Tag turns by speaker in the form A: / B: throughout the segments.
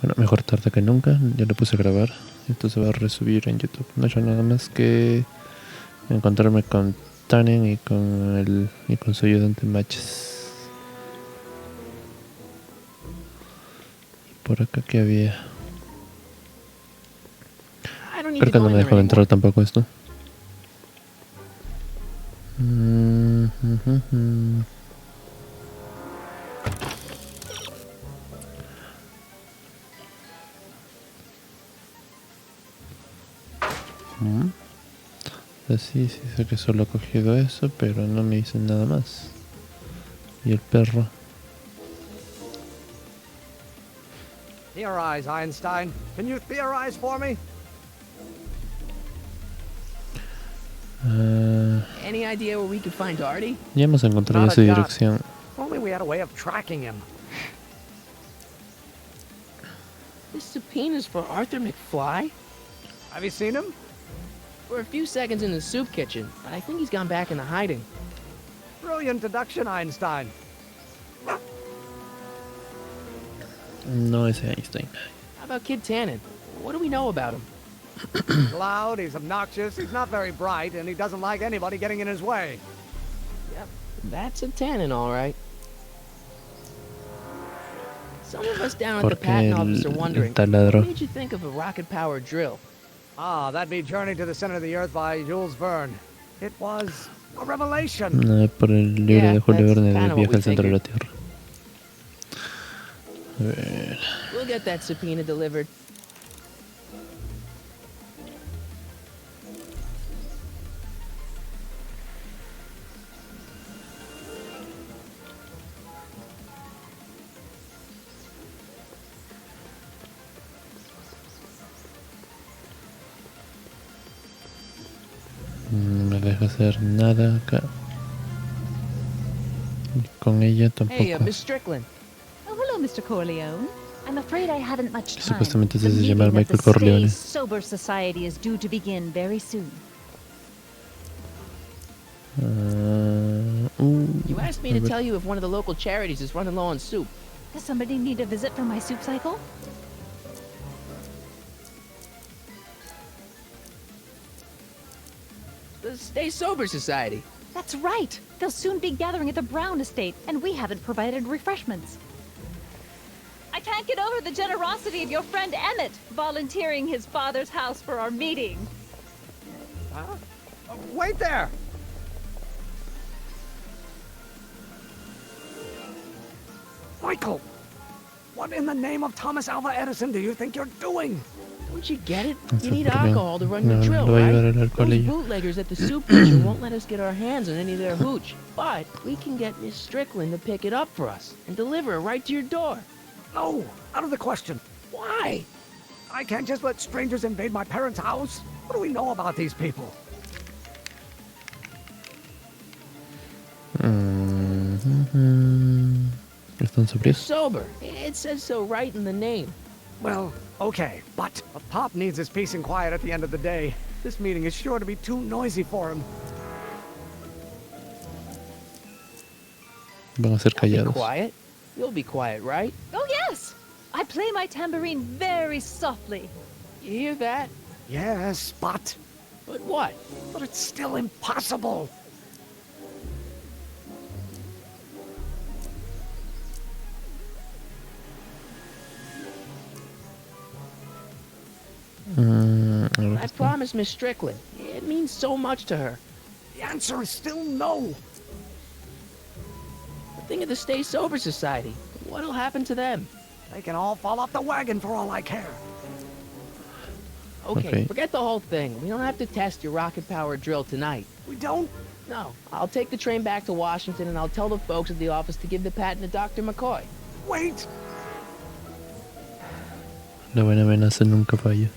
A: Bueno, mejor tarde que nunca. Ya lo puse a grabar. Esto se va a resubir en YouTube. No hay nada más que encontrarme con Tannen y con su ayudante Matches. Y por acá que había. Creo que no me dejó entrar tampoco esto. Sí, sé que solo ha cogido eso, pero no me dicen nada más. Y el perro.
B: Theorize, Einstein. Can you theorize for me?
C: Any idea where we could find Artie?
A: Ya hemos encontrado su dirección.
B: Only we had a way of tracking him.
C: This subpoena's for Arthur McFly?
B: Have you seen him?
C: For a few seconds in the soup kitchen, but I think he's gone back into hiding.
B: Brilliant deduction, Einstein.
A: No es Einstein.
C: How about Kid Tannen? What do we know about him?
B: He's loud, he's obnoxious, he's not very bright, and he doesn't like anybody getting in his way.
C: Yep, that's a Tannen, all right. Some of us down at the patent office are wondering, what made you think of a rocket-powered drill?
B: Ah, that'd be Journey to the Center of the Earth by Jules Verne. It was a revelation.
A: Por el libro de Julio Verne de Viaje al Centro de la Tierra. A ver.
C: We'll get that subpoena delivered.
A: No me deja hacer nada acá. Y con ella tampoco.
C: Hey, Miss Strickland.
D: Oh, hello, Mr. Corleone. I'm afraid I haven't much time.
A: Supuestamente se hace llamar Michael Corleone.
D: The Sober Society is due to begin very soon.
C: You asked me to tell you if one of the local charities is running low on soup.
D: Does somebody need a visit from my soup cycle?
C: The Stay Sober Society.
D: That's right. They'll soon be gathering at the Brown estate, and we haven't provided refreshments. I can't get over the generosity of your friend Emmett, volunteering his father's house for our meeting.
B: Huh? Wait there! Michael! What in the name of Thomas Alva Edison do you think you're doing?
C: Don't you get it? You need alcohol to run your drill, right? Those bootleggers at the soup kitchen won't let us get our hands on any of their hooch. But we can get Miss Strickland to pick it up for us and deliver it right to your door.
B: No, out of the question.
C: Why?
B: I can't just let strangers invade my parents' house. What do we know about these people?
A: ¿Están sobrios?
C: Sober. It says so right in the name.
B: Well, okay, but Pop needs his peace and quiet at the end of the day. This meeting is sure to be too noisy for him.
A: Van a ser callados.
C: Be quiet? You'll be quiet, right?
D: Oh, yes! I play my tambourine very softly.
C: You hear that?
B: Yes, but...
C: But what?
B: But it's still impossible.
C: I promised Miss Strickland. It means so much to her.
B: The answer is still no.
C: Think of the Stay Sober Society. What'll happen to them?
B: They can all fall off the wagon for all I care.
C: Okay, forget the whole thing. We don't have to test your rocket-powered drill tonight.
B: We don't?
C: No. I'll take the train back to Washington and I'll tell the folks at the office to give the patent to Dr. McCoy.
B: Wait!
A: La buena amenaza nunca falla.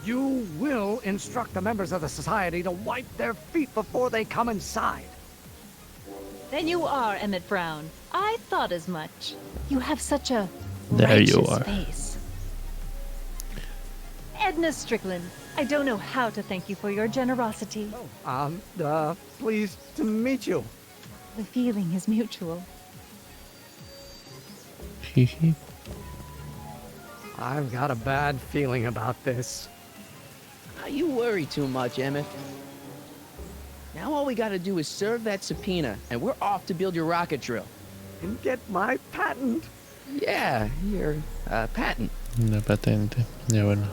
B: You will instruct the members of the society to wipe their feet before they come inside.
D: Then you are Emmett Brown. I thought as much. You have such a
A: there you
D: righteous
A: are.
D: face. Edna Strickland, I don't know how to thank you for your generosity.
B: Pleased to meet you.
D: The feeling is mutual.
A: Jiji.
B: I've got a bad feeling about this.
C: You worry too much, Emmett. Now all we gotta do is serve that subpoena, and we're off to build your rocket drill.
B: And get my patent.
C: Yeah, your patent.
A: Una patente. Ya bueno.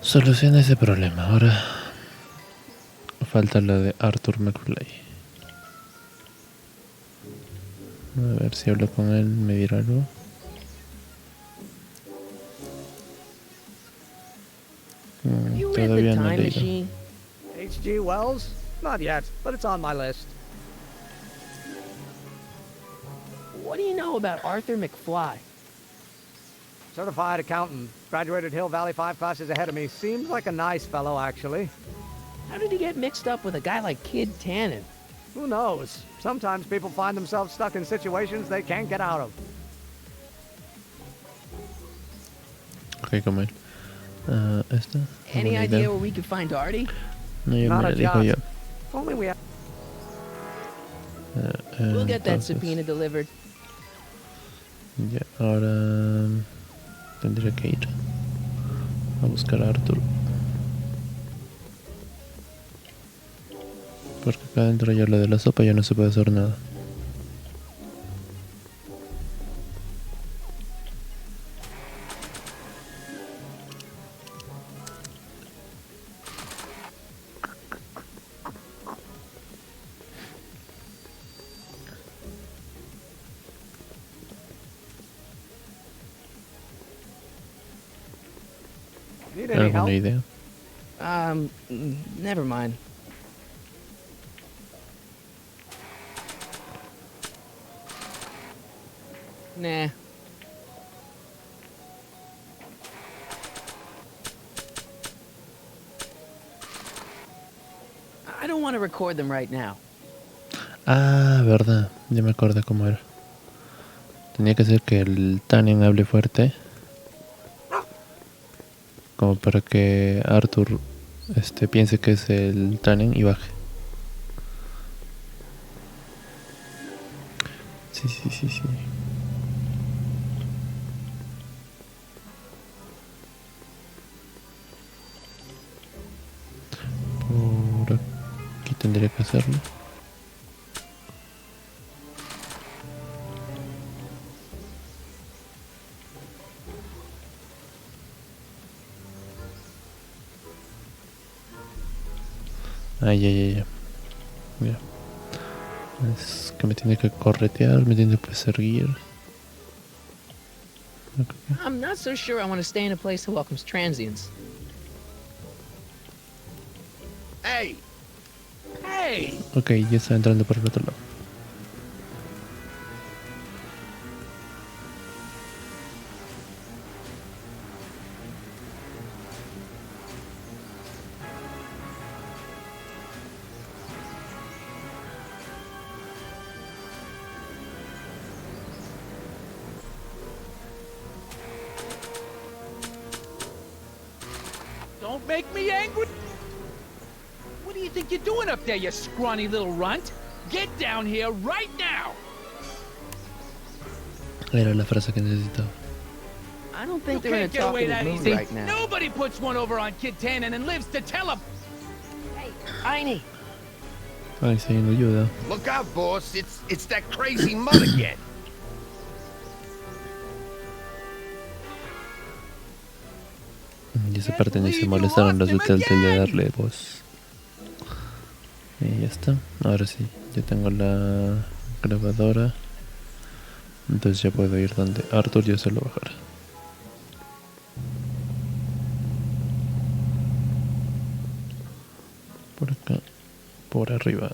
A: Soluciona ese problema. Ahora falta la de Arthur McFly. A ver si hablo con él, me dirá algo.
C: You read the
A: Todavía no he
C: time
A: leído.
C: machine?
B: H.G. Wells? Not yet, but it's on my list.
C: What do you know about Arthur McFly?
B: Certified accountant. Graduated Hill Valley 5 classes ahead of me. Seems like a nice fellow, actually.
C: How did he get mixed up with a guy like Kid Tannen?
B: Who knows? Sometimes people find themselves stuck in situations they can't get out of.
A: Ok, como él. ¿Esta?
C: Any
A: ¿Alguna
C: idea
A: idea?
C: where we could find Artie?
A: No, yo
B: Not
A: me
B: a
A: la dijo yo.
B: job. If only we had...
C: We'll get that
A: Entonces,
C: subpoena delivered.
A: ya, ahora tendría que ir a buscar a Arthur. Porque acá adentro ya lo de la sopa ya no se puede hacer nada.
B: Need any help?
A: ¿Alguna idea?
C: Never mind. Nah. I don't want to record them right now.
A: Ah, verdad. Ya me acordé cómo era. Tenía que ser que el Tannen hable fuerte. Como para que Arthur piense que es el Tannen y baje. Sí, sí, sí, sí. Por aquí tendría que hacerlo. Ay, ay, ay, ay. Mira. Es que me tiene que corretear, me tiene que perseguir. Okay.
C: I'm not so sure I want to stay in a place that welcomes transients.
B: Hey! Hey!
A: Ok, ya está entrando por el otro lado.
E: Don't make me angry! What do you think you're doing up there, you scrawny little runt? Get down here right now!
A: Era la frase que necesitaba.
C: I don't think
E: You
C: they're in a
E: can't get away
C: talkative
E: that
C: mood
E: easy.
C: right now.
E: Nobody puts one over on Kid Tannen and lives to tell him.
C: Hey, Tiny.
A: Ay, sí, no ayuda.
F: Look out, boss. It's that crazy mud again.
A: Y esa parte ni se molestaron los de Telltale de darle voz. Y ya está. Ahora sí, ya tengo la grabadora. Entonces ya puedo ir donde Arthur y hacerlo bajar. Por acá, por arriba.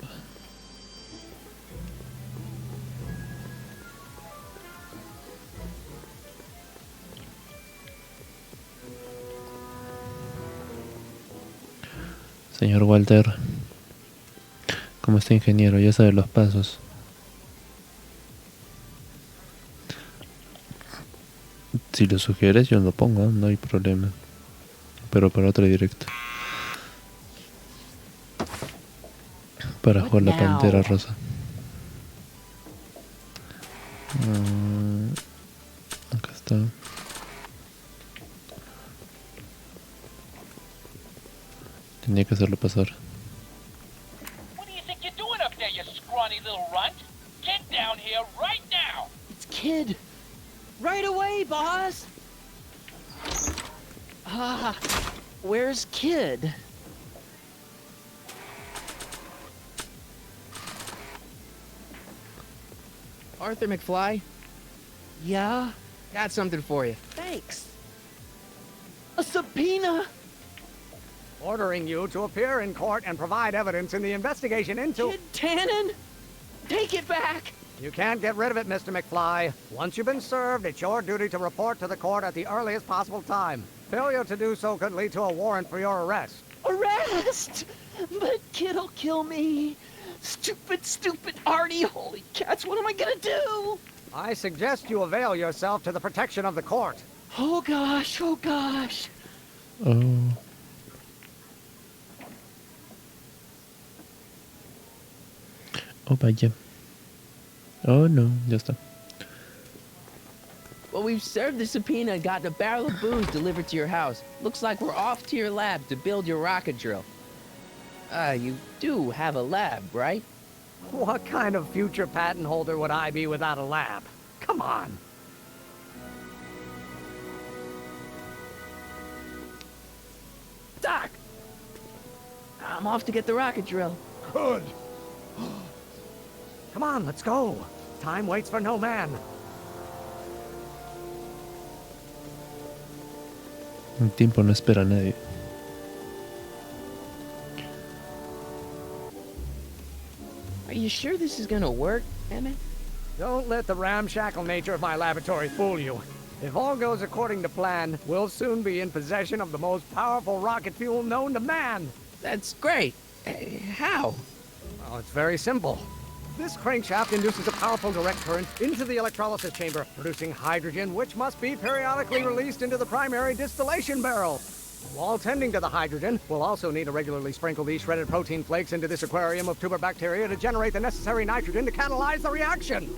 A: Señor Walter, como está ingeniero, ya sabe los pasos. Si lo sugieres, yo lo pongo, no hay problema. Pero para otro directo. Para jugar la Pantera Rosa. tenía que hacerlo pasar.
E: What do you think you're doing up there, you scrawny little runt? Get down here right now!
C: It's Kid. Right away, boss. Ah, where's Kid? Arthur McFly? Yeah? Got something for you. Thanks. A subpoena?
B: Ordering you to appear in court and provide evidence in the investigation into...
C: Kid Tannen? Take it back!
B: You can't get rid of it, Mr. McFly. Once you've been served, it's your duty to report to the court at the earliest possible time. Failure to do so could lead to a warrant for your arrest.
C: Arrest! But Kid'll kill me. Stupid Artie. Holy cats, what am I gonna do?
B: I suggest you avail yourself to the protection of the court.
C: Oh gosh, oh gosh.
A: Oh. Oh, vaya. Oh, no, ya está.
C: Well, we've served the subpoena and gotten a barrel of booze delivered to your house. Looks like we're off to your lab to build your rocket drill. You do have a lab, right?
B: What kind of future patent holder would I be without a lab? Come on.
C: Doc! I'm off to get the rocket drill.
B: Good. Come on, let's go. Time waits for no man.
A: El tiempo no espera a nadie.
C: Are you sure this is gonna work, Emmett?
B: Don't let the ramshackle nature of my laboratory fool you. If all goes according to plan, we'll soon be in possession of the most powerful rocket fuel known to man.
C: That's great. How?
B: Oh, it's very simple. This crankshaft induces a powerful direct current into the electrolysis chamber, producing hydrogen, which must be periodically released into the primary distillation barrel. While tending to the hydrogen, we'll also need to regularly sprinkle these shredded protein flakes into this aquarium of tuber bacteria to generate the necessary nitrogen to catalyze the reaction.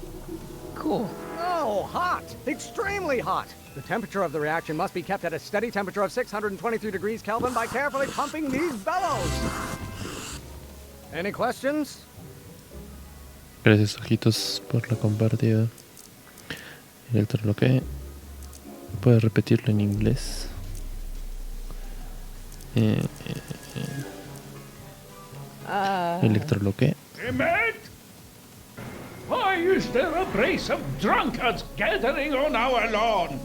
C: Cool.
B: Oh, hot! Extremely hot! The temperature of the reaction must be kept at a steady temperature of 623 degrees Kelvin by carefully pumping these bellows. Any questions?
A: Gracias, ojitos, por la compartida. Electroloque. ¿Puedes repetirlo en inglés? Electroloque.
E: Emmett? Why is there a brace of drunkards gathering on our lawn?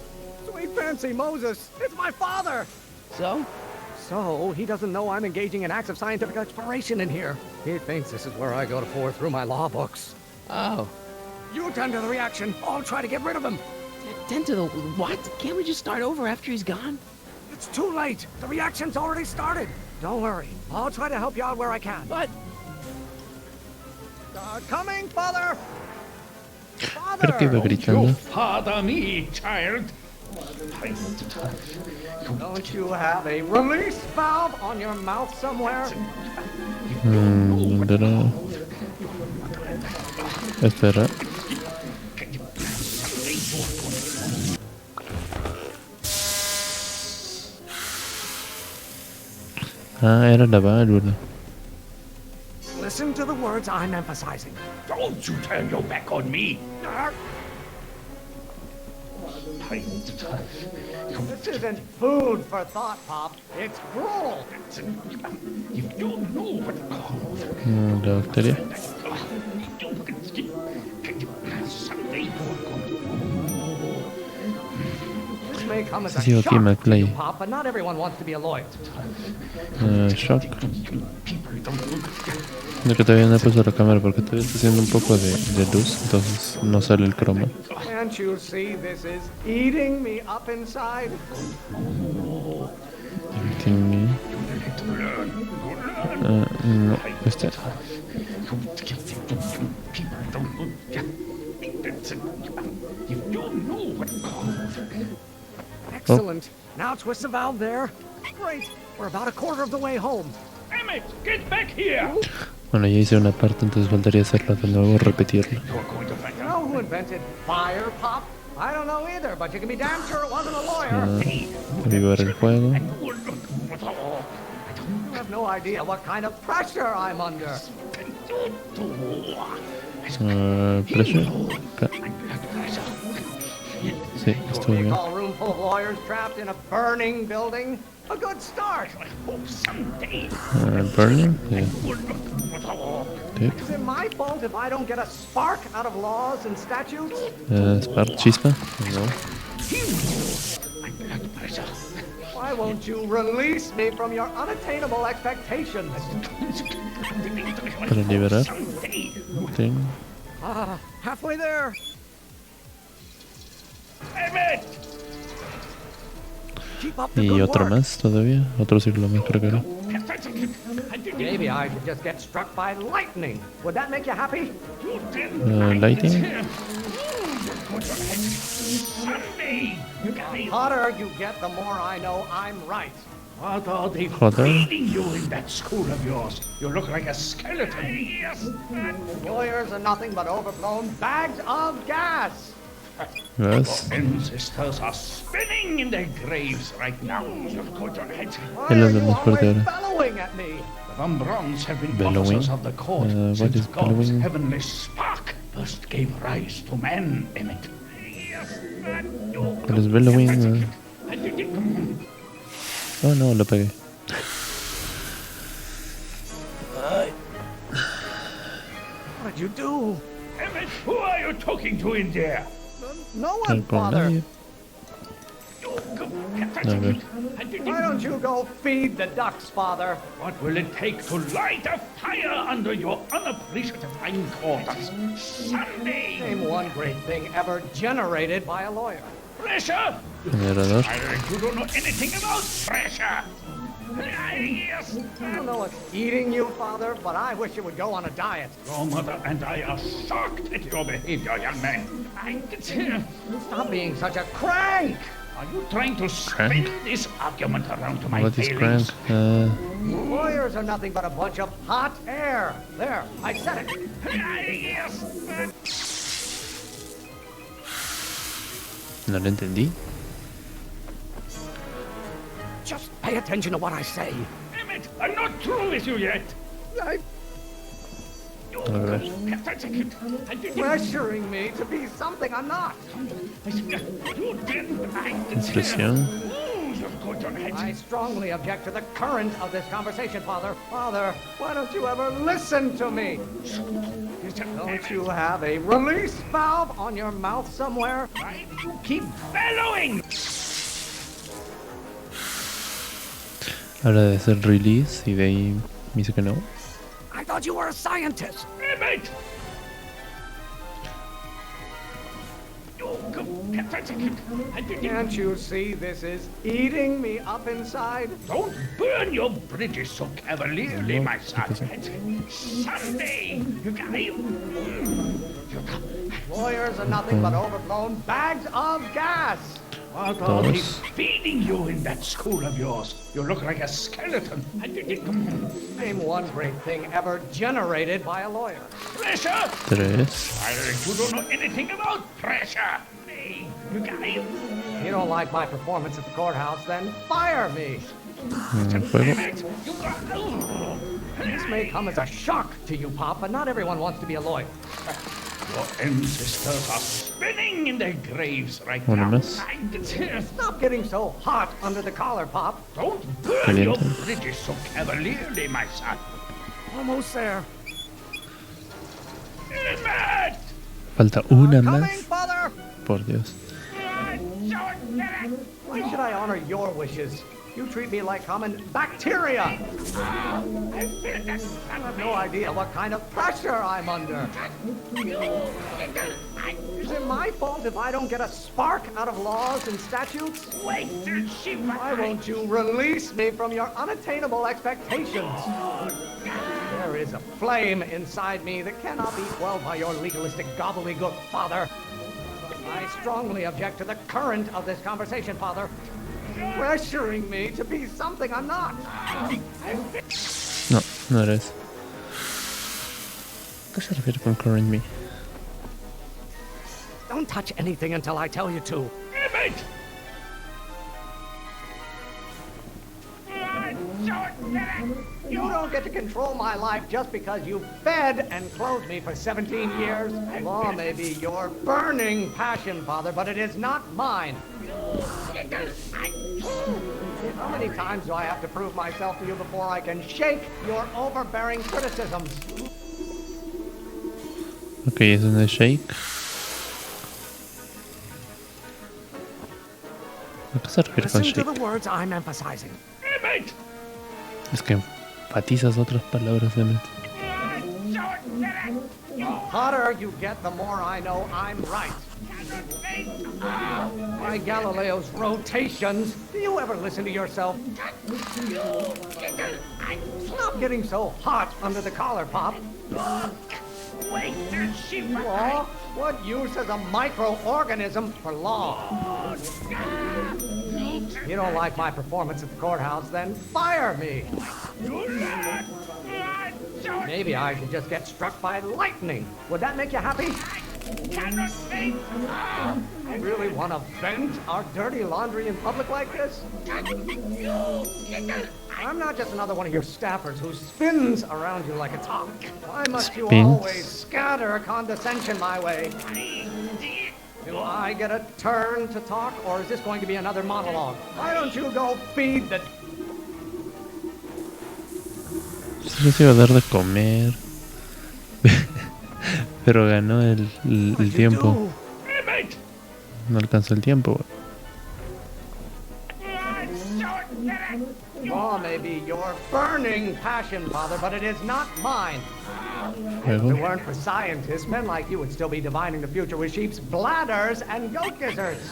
B: Sweet fancy Moses, it's my father!
C: So?
B: So, he doesn't know I'm engaging in acts of scientific exploration in here. He thinks this is where I go to pore through my law books.
C: Oh.
B: You attend to the reaction, I'll try to get rid of him.
C: Attend to the what? Can't we just start over after he's gone?
B: It's too late. The reaction's already started. Don't worry, I'll try to help you out where I can.
C: But...
B: coming, father!
A: Creo que iba
B: Father!
A: gritando.
E: You father me, child.
B: Don't you have a release valve on your mouth somewhere?
A: ¿Dónde? Espera. Ah, era la válvula.
B: Listen to the words I'm emphasizing.
E: Don't you turn your back on me.
B: This isn't food for thought, Pop. It's gruel.
E: You don't know what
A: La bacteria.
B: This may come as a
A: Sí,
B: shock
A: aquí
B: to
A: McFly.
B: you, Pop, but not everyone wants to be a lawyer.
A: Shock. De que todavía no he puesto la cámara porque todavía está haciendo un poco de luz, entonces no sale el croma.
B: Can't you see this is eating me up inside?
A: No, este.
B: Excellent. Now twist the valve there. Great. We're about a quarter of the way home.
E: Emmett, get back here!
A: Bueno, ya hice una parte, entonces faltaría hacerla de nuevo, repetirla.
B: You know who invented fire, Pop? I don't know either, but you can be damn sure it wasn't a lawyer.
A: Avivar el juego.
B: You have no idea what kind of pressure I'm under.
A: Pressure. Sí, estuvo bien.
B: A room full of lawyers trapped in a burning building. A good start.
A: Burning? Yeah.
B: Is it my fault if I don't get a spark out of laws and statutes?
A: Spark, chispa. No.
B: Why won't you release me from your unattainable expectations?
A: Para liberar. Thing.
B: Halfway there.
A: Y otro más todavía. Otro círculo más creo que era.
B: Maybe I should just get struck by lightning. Would that make you happy?
A: Lighting.
B: The hotter you get, the more I know I'm right.
G: What are they
A: Hotter.
G: feeding you in that school of yours? You look like a skeleton.
B: Lawyers are nothing but overblown bags of gas.
A: Gas.
G: Ancestors are spinning in their graves right now. You've got your head.
B: Why
A: Él
B: are
A: es lo
B: you
A: más fuerte
B: always
A: ahora.
B: bellowing at me?
G: The Van Brons have been
A: Bellowing?
G: officers of the court
A: What
G: since
A: is
G: God's
A: bellowing?
G: heavenly spark first gave rise to man, Emmett.
A: ¿Cuál es bellowing? Oh no, lo pegué.
B: What did you do?
G: Emmett, who are you talking to in there?
B: No one,
A: Con
B: Father.
A: nadie. A ver.
B: Why don't you go feed the ducks, Father?
G: What will it take to light a fire under your unappreciative hindquarters? Someday!
B: Name one great thing ever generated by a lawyer.
G: Pressure!
A: Generador.
G: You don't know anything about pressure! Yes.
B: I don't know what's eating you, Father, but I wish you would go on a diet.
G: Your mother and I are shocked at your behavior, young man.
B: Stop being such a crank!
G: Are you trying to
A: Crank?
G: spin this argument around to my
A: What is crank?
G: feelings?
B: Lawyers are nothing but a bunch of hot air. There, I said it.
G: Yes.
A: No lo entendí.
B: Just pay attention to what I say.
G: Emmett, I'm not through with you yet.
A: A ver.
B: Pressuring me to be something I'm not.
A: Expresión.
B: I strongly object to the current of this conversation, Father. Father, why don't you ever listen to me? Don't you have a release valve on your mouth somewhere?
G: Keep bellowing!
A: Habla de hacer release y de ahí me dice que no.
B: I thought you were a scientist.
G: Emmett!
B: Can't you see this is eating me up inside?
G: Don't burn your bridges so cavalierly, my son. Someday,
B: Lawyers are nothing but overblown bags of gas.
G: What are they
A: Dos.
G: feeding you in that school of yours? You look like a skeleton.
B: Name one great thing ever generated by a lawyer.
G: Pressure!
A: Tres.
G: You don't know anything about pressure.
B: You don't like my performance at the courthouse, then fire me.
A: Fuego.
B: This may come as a shock to you, Pop, but not everyone wants to be a lawyer.
G: Your ancestors are spinning in their graves right
A: Uno
G: now.
A: más.
B: Stop getting so hot under the collar, Pop.
G: Don't burn your
A: Caliente.
G: bridges so cavalierly, my son.
B: Almost there.
G: Emmett!
A: Falta una
B: Coming,
A: más.
B: Father!
A: Por Dios.
B: Why should I honor your wishes? You treat me like common bacteria. I have no idea what kind of pressure I'm under. Is it my fault if I don't get a spark out of laws and statutes?
G: Wait,
B: Why won't you release me from your unattainable expectations? There is a flame inside me that cannot be quelled by your legalistic gobbledygook, Father. I strongly object to the current of this conversation, Father. Pressuring me to be something I'm not.
A: No, no era eso. ¿Qué se refiere con current me?
B: Don't touch anything until I tell you to.
G: Emmett!
B: You don't get to control my life just because you fed and clothed me for 17 years. Law may be your burning passion, Father, but it is not mine. How many times do I have to prove myself to you before I can shake your overbearing criticisms?
A: Ok, es una shake. ¿A qué se refiere con
B: Listen to
A: shake?
B: the words I'm emphasizing.
A: Es que enfatizas otras palabras de mente.
B: The hotter you get, the more I know I'm right. By Galileo's rotations, do you ever listen to yourself? Stop getting so hot under the collar, Pop. Law? What use is a microorganism for law? You don't like my performance at the courthouse, then fire me. Maybe I should just get struck by lightning. Would that make you happy? I really want to vent our dirty laundry in public like this? I'm not just another one of your staffers who spins around you like a top. Why must you always scatter condescension my way? Do I get a turn to talk, or is this going to be another monologue? Why don't you go feed the...
A: Se les iba a dar de comer. Pero ganó el tiempo. No alcanzó el tiempo.
B: Law may be your burning passion, Father, but it is not mine. If
A: Luego.
B: it weren't for scientists, men like you would still be divining the future with sheep's bladders and goat gizzards.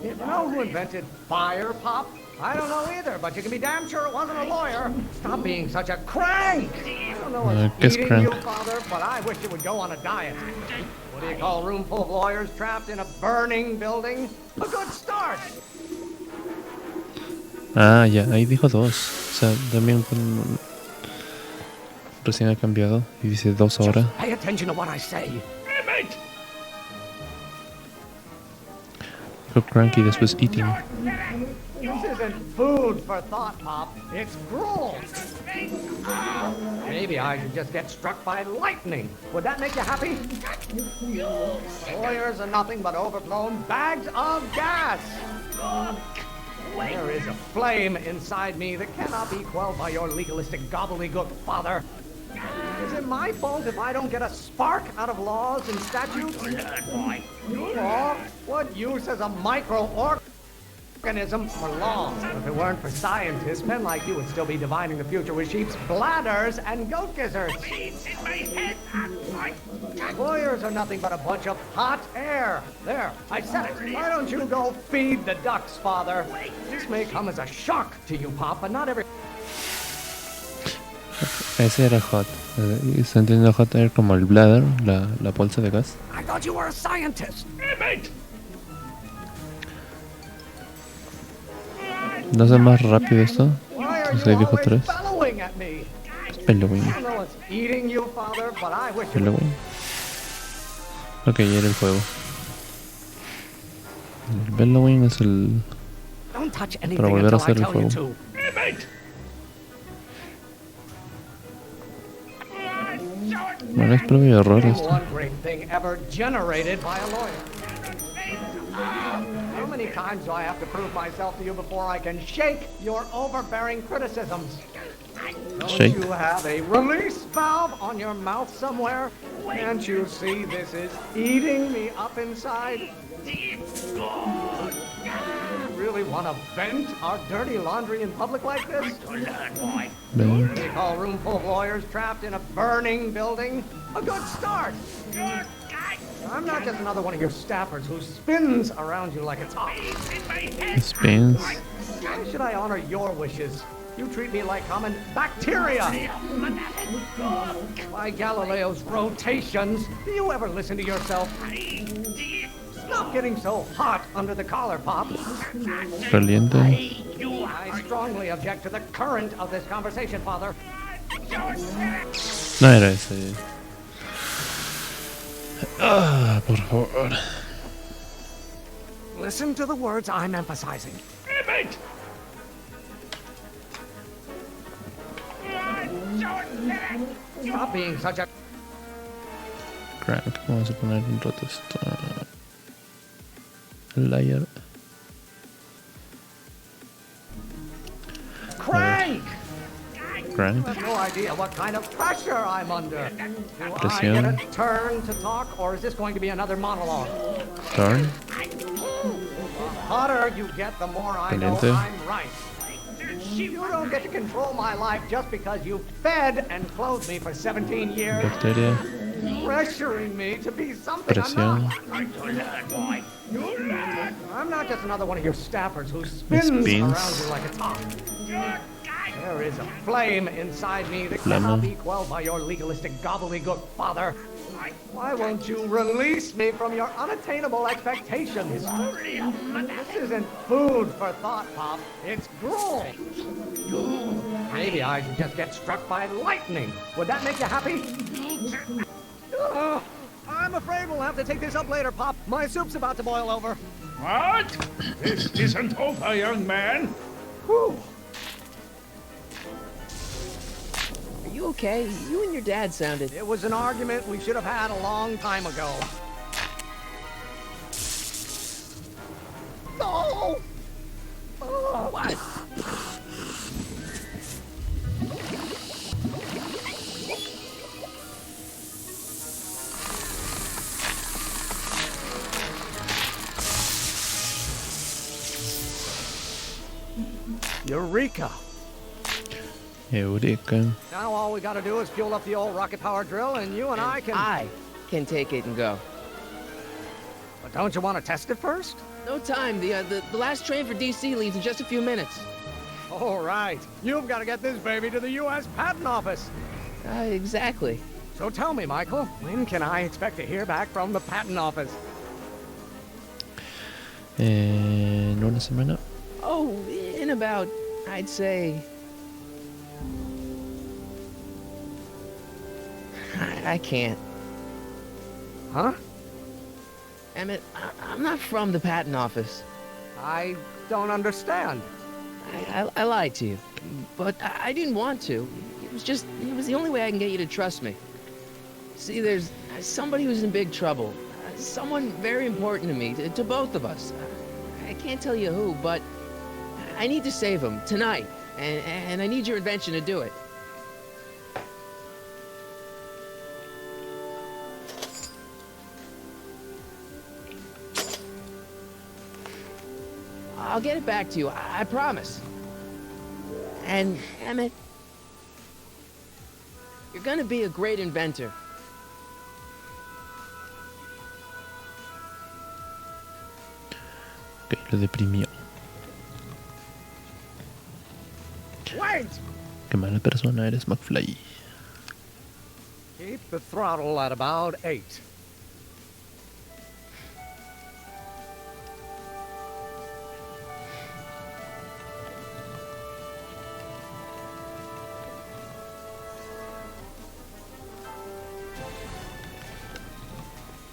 B: You know who invented fire, Pop? I don't know either, but you can be damn sure it wasn't a lawyer. Stop being such a crank! I don't know what's eating
A: crank.
B: you, Father, but I wish you would go on a diet. What do you call a room full of lawyers trapped in a burning building? A good start!
A: Ah, ya, ahí dijo 2. O sea, también con... recién ha cambiado y dice 2 ahora.
B: Pay attention to what I say.
A: Dijo cranky después eating.
B: This isn't food for thought, Pop. It's gruel. Maybe I should just get struck by lightning. Would that make you happy? Lawyers are nothing but overblown bags of gas. There is a flame inside me that cannot be quelled by your legalistic gobbledygook, Father. Is it my fault if I don't get a spark out of laws and statutes? Law? What use is a microorganism for law? If it weren't for scientists, men like you would still be divining the future with sheep's bladders and goat gizzards. Lawyers are nothing but a bunch of hot air. There, I said it. Why don't you go feed the ducks, Father? This may come as a shock to you, Pop, but not every...
A: Ese era hot. Está entendiendo hot air como el bladder, la bolsa de gas.
B: I thought you were a scientist.
A: ¿No hace más rápido esto?
B: Why are
A: Entonces
B: you
A: ahí dijo
B: always
A: 3.
B: bellowing at me?
A: Bellowing.
B: I don't know what's eating you, Father, but I wish you...
A: Bellowing. Ok, ya era el juego. El bellowing es el...
B: Don't touch anything
A: para volver a
B: until I
A: hacer el
B: tell you
A: juego.
B: to.
A: Bueno, es prueba y error
B: Name
A: esto.
B: one great thing ever generated by a lawyer. How many times do I have to prove myself to you before I can shake your overbearing criticisms? Don't
A: Shake.
B: you have a release valve on your mouth somewhere? Can't you see this is eating me up inside? Really want to vent our dirty laundry in public like this?
A: Ven.
B: They call a room full of lawyers trapped in a burning building a good start. I'm not just another one of your staffers who spins around you like a top.
A: Spins.
B: Why should I honor your wishes? You treat me like common bacteria. By Galileo's rotations, do you ever listen to yourself? Stop getting so hot under the collar, Pop.
A: Caliente.
B: I strongly object to the current of this conversation, Father.
A: No era ese. Ah, por favor.
B: Listen to the words I'm emphasizing. Stop being such a...
A: Crank. Vamos a poner un rato esto. Liar.
B: Crank!
A: Crank.
B: You have no idea what kind of pressure I'm under. Do I
A: Presión.
B: get a turn to talk, or is this going to be another monologue?
A: Turn.
B: The hotter you get, the more I know
A: Caliente.
B: I'm right. You don't get to control my life just because you fed and clothed me for 17 years,
A: Bacteria.
B: pressuring me to be something I'm
A: Presión.
B: not. I'm not just another one of your staffers who spins around
A: Spins.
B: you like a top. There is a flame inside me that
A: Flama.
B: cannot be quelled by your legalistic gobbledygook, father. Why won't you release me from your unattainable expectations? This isn't food for thought, Pop. It's gruel. Maybe I should just get struck by lightning. Would that make you happy? I'm afraid we'll have to take this up later, Pop. My soup's about to boil over.
G: What? This isn't over, young man.
B: Whew.
C: Are you okay? You and your dad sounded...
B: It was an argument we should have had a long time ago. No!
C: What?
B: Eureka!
A: Eureka.
B: Now all we gotta do is fuel up the old rocket power drill and you and I can...
C: I can take it and go.
B: But don't you want to test it first?
C: No time. The last train for DC leaves in just a few minutes.
B: All right. You've got to get this baby to the U.S. Patent Office.
C: Exactly.
B: So tell me, Michael, when can I expect to hear back from the Patent Office?
A: En una semana.
C: Oh, in about, I'd say... I can't.
B: Huh?
C: Emmett, I'm not from the patent office.
B: I don't understand.
C: I lied to you, but I didn't want to. It was the only way I can get you to trust me. See, there's somebody who's in big trouble. Someone very important to me, to both of us. I can't tell you who, but I need to save him tonight, and I need your invention to do it. I'll get it back to you, I promise. And, Emmett, you're gonna be a great inventor.
A: Ok, lo deprimió.
B: Wait!
A: Qué mala persona eres, McFly.
B: Keep the throttle at about 8.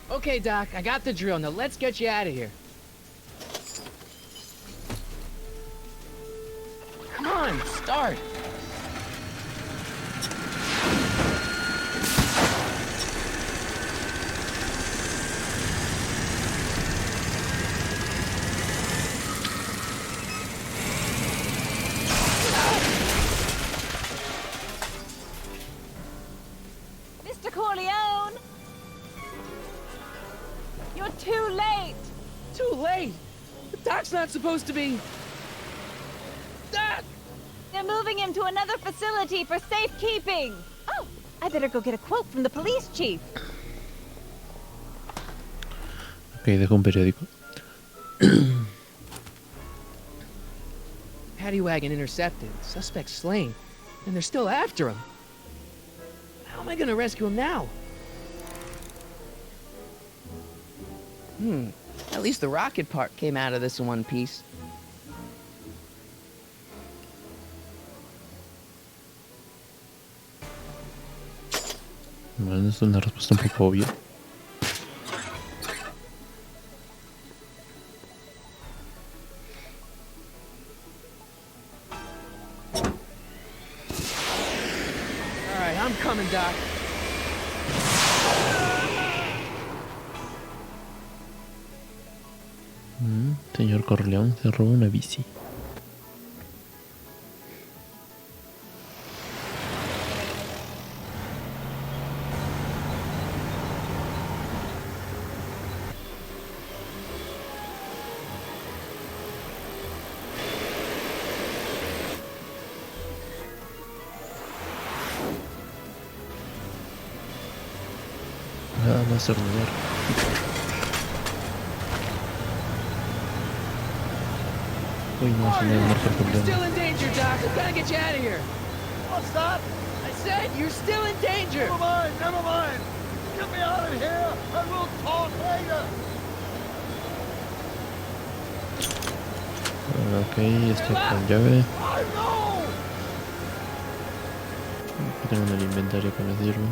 C: Okay, Doc, I got the drill. Now let's get you out of here. Come on, start.
D: Mr. Corleone! You're too late!
C: Too late. The Doc's not supposed to be... Doc!
D: They're moving him to another facility for safekeeping! Oh, I better go get a quote from the police chief.
A: Ok, dejo un periódico.
C: Paddy wagon intercepted. Suspect slain. And they're still after him. How am I gonna rescue him now? At least the rocket part came out of this in one piece.
A: Bueno, es una respuesta un poco obvia.
C: All right,
E: coming, Doc.
A: Señor Corleón se robó una bici. Nada más sorprender. Uy, no, se me marca el
E: You're
A: problema.
E: still in danger, Doc. We gotta get you out of here.
F: What's that?
E: I said you're still in danger.
F: Never mind, never mind. Get me out of here and we'll talk later.
A: Ok, estoy con llave.
F: I know.
A: Aquí tengo en el inventario que me sirve.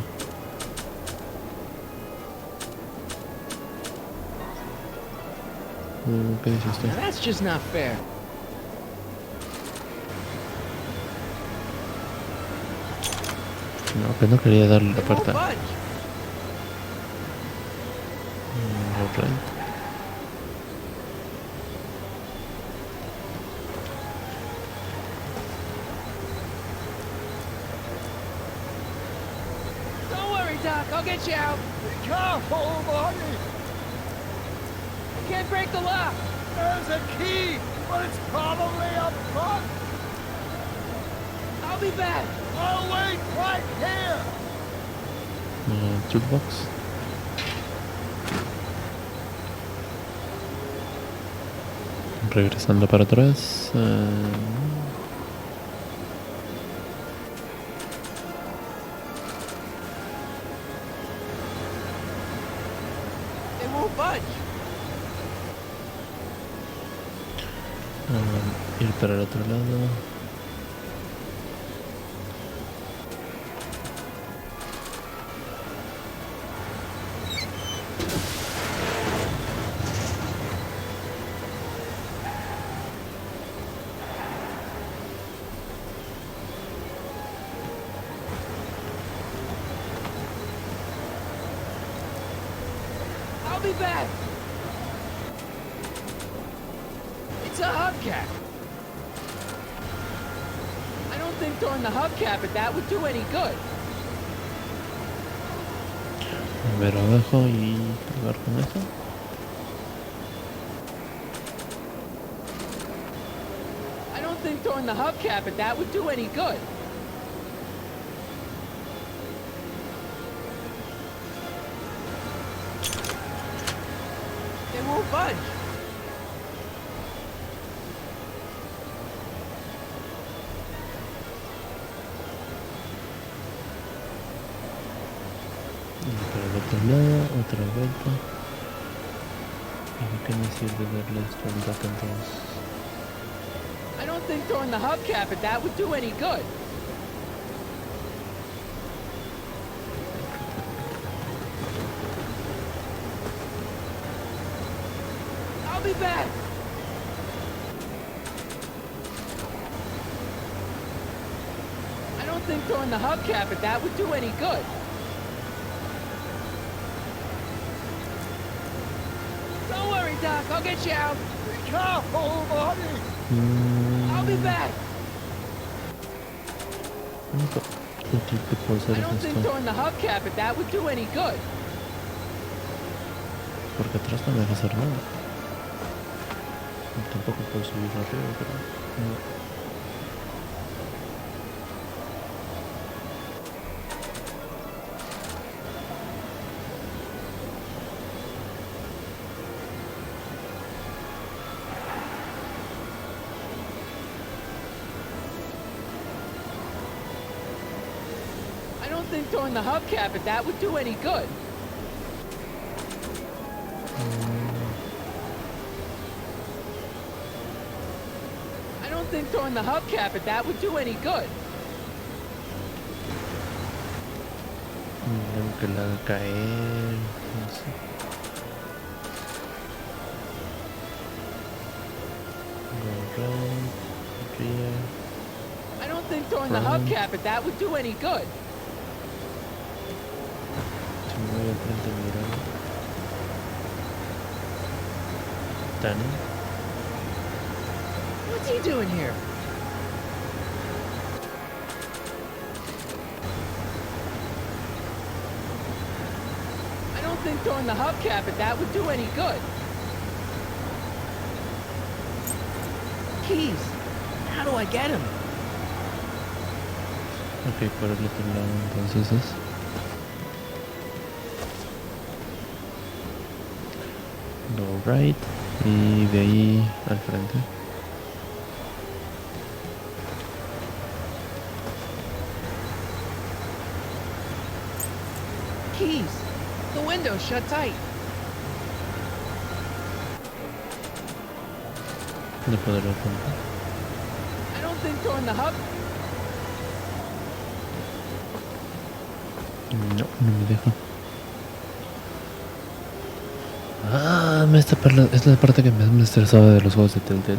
A: ¿Qué dice esto?
E: Now that's just not fair.
A: No, que no quería darle la
E: They won't
A: puerta.
E: budge.
A: Alright.
E: Don't worry, Doc. I'll get you out.
F: Be careful, buddy.
E: Can't break the lock.
F: There's a key, but it's probably up front.
E: I'll be back.
F: I'll wait right here.
A: Toolbox. Regresando para atrás.
E: They won't budge.
A: Ir para el otro lado.
E: I'll be back. It's a hubcap. I don't think throwing the hubcap at that would do any good.
A: A ver abajo y pegar con eso.
E: I don't think throwing the hubcap at that would do any good. They won't budge.
A: Y para el otro lado, otra vuelta. ¿Y de qué me sirve darle esto al button entonces?
E: I don't think throwing the hubcap at that would do any good. I'll be back. I don't think throwing the hubcap at that would do any good. Don't worry, Doc. I'll get you out.
F: Be careful, buddy.
E: I'll be back.
A: Único útil que puedo hacer
E: I
A: es
E: don't think
A: esto.
E: throwing the hubcap at that would do any good.
A: Porque atrás no me deja hacer nada. Y tampoco puedo subir arriba, pero... no.
E: I don't think throwing the hubcap at that would do any good. I don't think throwing the hubcap at that would do any good.
A: Tengo que la haga caer. No sé. Go right, rear.
E: I don't think throwing the
A: Front.
E: hubcap at that would do any good.
A: Tanner.
C: What's he doing here? I don't think throwing the hubcap at that would do any good. Keys. How do I get him?
A: Ok, por el otro lado entonces es. Go right. Y de ahí al frente.
C: Keys. The window's shut tight.
A: No puedo lo apuntar.
C: I don't think throwing the hub...
A: No, no me deja. Ah, es la parte que más me estresaba de los juegos de Telltale.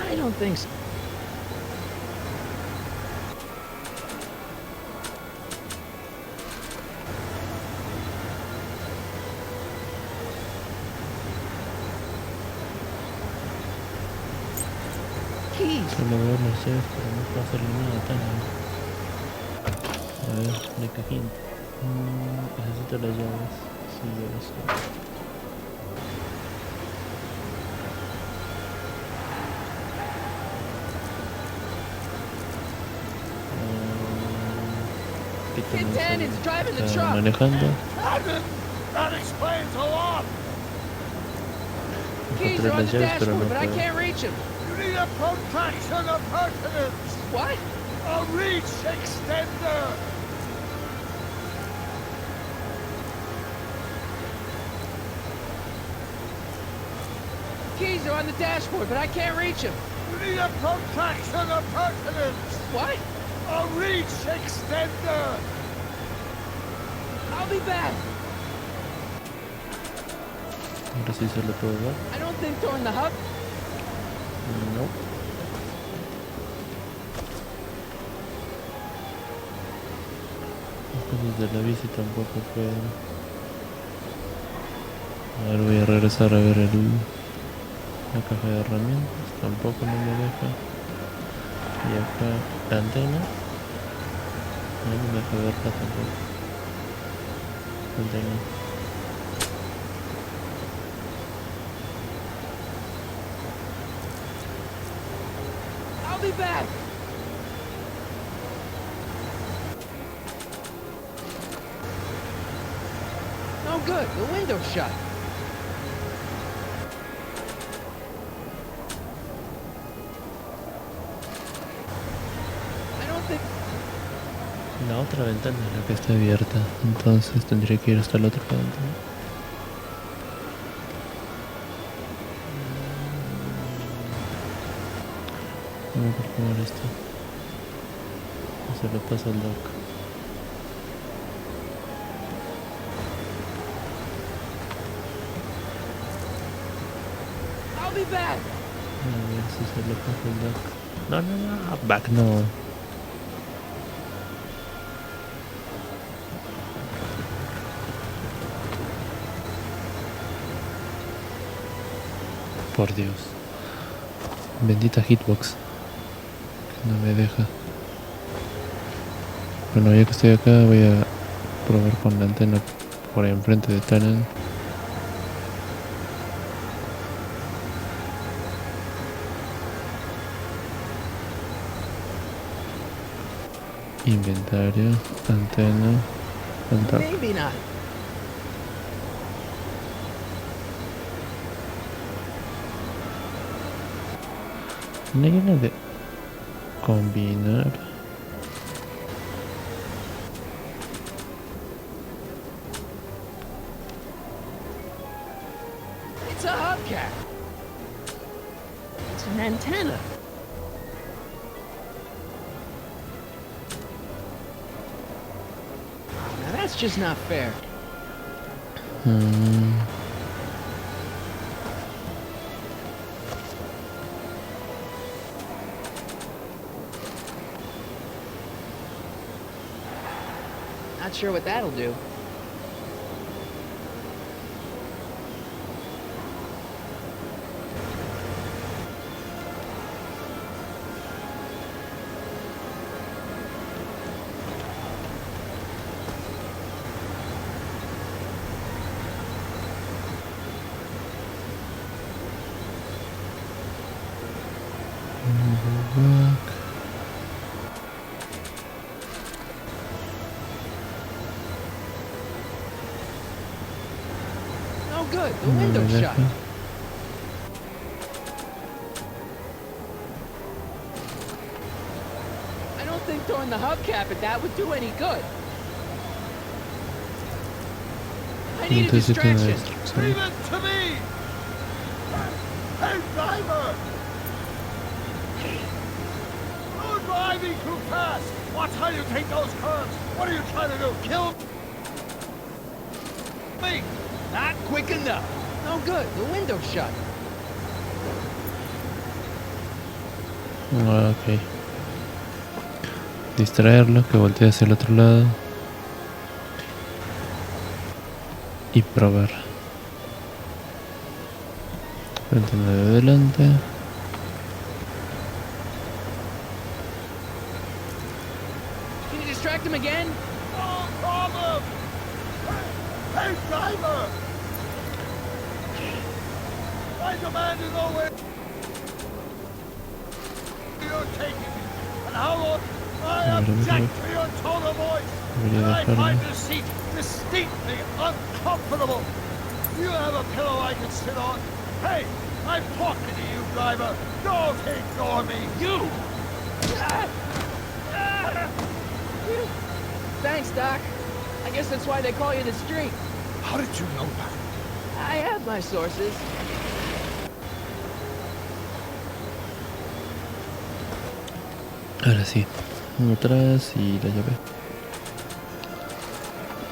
C: I don't think so. Keys.
A: Solo veo los llaves, pero no puedo hacerle nada tan. A ver, de cajín. Necesito las llaves. Sí, ya lo sé.
C: Kid Tannen's driving the
A: Está
C: truck.
A: manejando.
F: That explains a lot.
C: Keys
A: Encontré
C: are on
A: las
C: the
A: llaves, pero
C: dashboard,
A: no
C: but I
A: puedo.
C: can't reach him.
F: You need a protraction of pertinence.
C: What?
F: A reach extender.
C: Keys are on the dashboard, but I can't reach him.
F: You need a protraction of pertinence.
C: What?
F: A reach extender.
C: I'll be back.
A: Ahora sí se lo puedo dar.
C: I don't think throwing the hub...
A: No. Las cosas de la bici tampoco puedo. A ver, voy a regresar a ver la caja de herramientas. Tampoco no me deja. Y acá la antena. No me deja verla tampoco. Antena.
C: I'll be back. No good. The window's shut. I don't think...
A: La otra ventana es la que está abierta. Entonces tendría que ir hasta la otra ventana. Vamos a ver cómo era esto. Se lo pasa al doc.
C: I'll be back.
A: A ver si se lo pasa al doc. No, no, no. Back no. Por Dios. Bendita hitbox. No me deja. Bueno, ya que estoy acá voy a probar con la antena por ahí enfrente de Tannen. Inventario, antena, contacto.
C: Maybe not.
A: No hay una de combinar.
C: It's a hubcap. It's an antenna. Now that's just not fair. sure what that'll do. No good. The window's shut. I don't think throwing the hubcap at that would do any good. I need a distraction.
F: Leave it to me! Hey, driver! You're driving too fast! Watch how you take those curves! What are you trying to do? Kill me?
E: Not quick enough.
C: No good. The window's shut.
A: Ok. Distraerlo, que voltee hacia el otro lado. Y probar. Frente de adelante.
C: Can you distract him again?
F: No problem! Hey, driver! I demand to know where you're taking me, and how long I object to your tone of voice, and I find this seat distinctly uncomfortable. Do you have a pillow I can sit on? Hey, I'm talking to you, driver. Don't ignore me.
E: You!
C: Thanks, Doc. I guess that's why they call you the Streak.
F: How did you know that?
C: I have my sources.
A: Ahora sí. Atrás y la llave.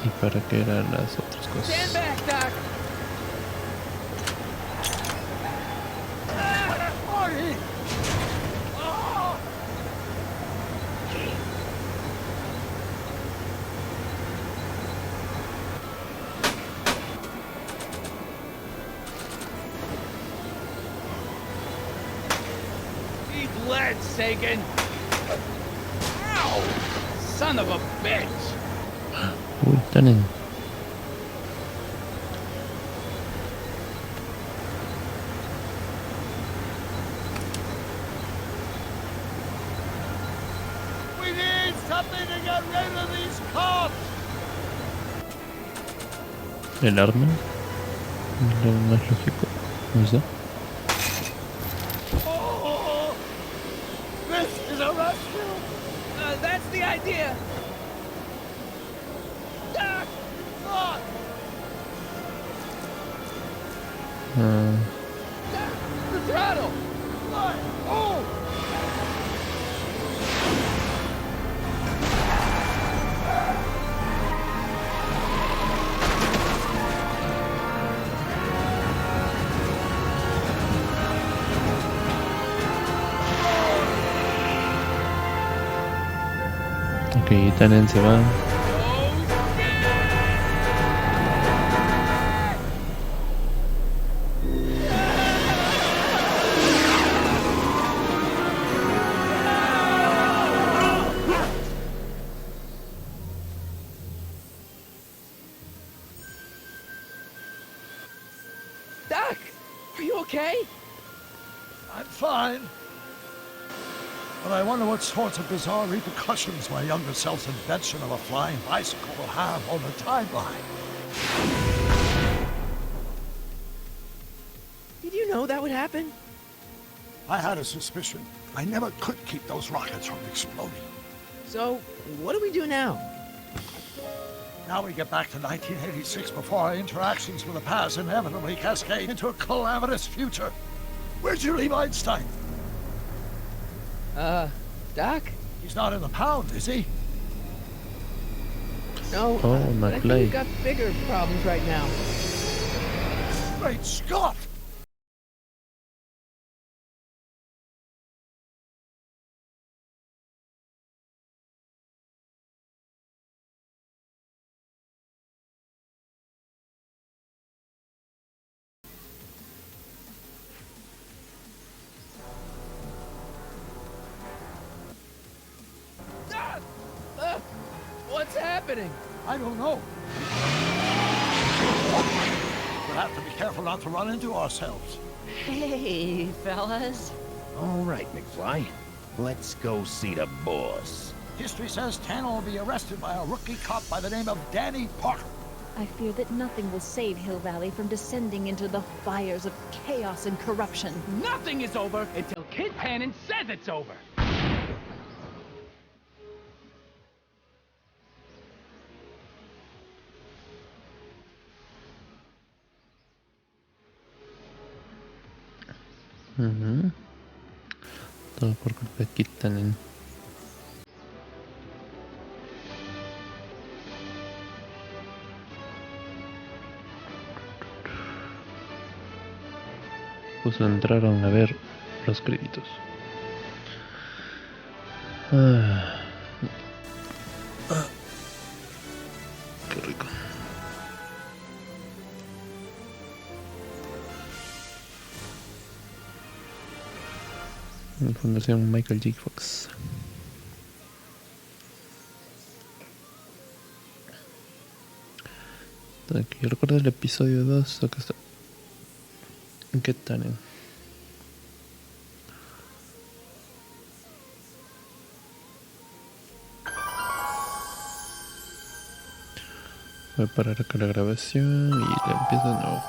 A: ¿Y para qué eran las otras cosas?
C: Stand back, Doc.
F: Marty! Oh!
E: Eat lead, Sagan. Ow! Son of a bitch!
A: Uy, están en...
F: We need something to get rid of these cops!
A: el arma. Lo más lógico. ¿No sé?
F: Oh! This is a rescue!
E: That's the idea.
F: Doc! Doc!
E: The throttle.
F: What? Oh!
A: Ok, Tannen se va.
C: Doc, are you okay?
F: I'm fine. But I wonder what sorts of bizarre repercussions my younger self's invention of a flying bicycle will have on the timeline.
C: Did you know that would happen?
F: I had a suspicion. I never could keep those rockets from exploding.
C: So, what do we do now?
F: Now we get back to 1986 before our interactions with the past inevitably cascade into a calamitous future. Where'd you leave Einstein?
C: Doc?
F: He's not in the pound, is he?
C: No,
A: Oh,
C: but I think
A: McFly.
C: we've got bigger problems right now.
F: Great Scott!
E: happening?
F: I don't know. We'll have to be careful not to run into ourselves.
C: Hey, fellas.
H: All right, McFly. Let's go see the boss.
F: History says Tanner will be arrested by a rookie cop by the name of Danny Parker.
D: I fear that nothing will save Hill Valley from descending into the fires of chaos and corruption.
E: Nothing is over until Kid Hannon says it's over.
A: Todo por culpa de Kid Hannon. Pues entraron a ver los créditos. Qué rico. Fundación Michael J. Fox. Aquí recuerdo el episodio 2. Acá está. ¿Qué tal? Voy a parar acá la grabación y la empiezo de nuevo.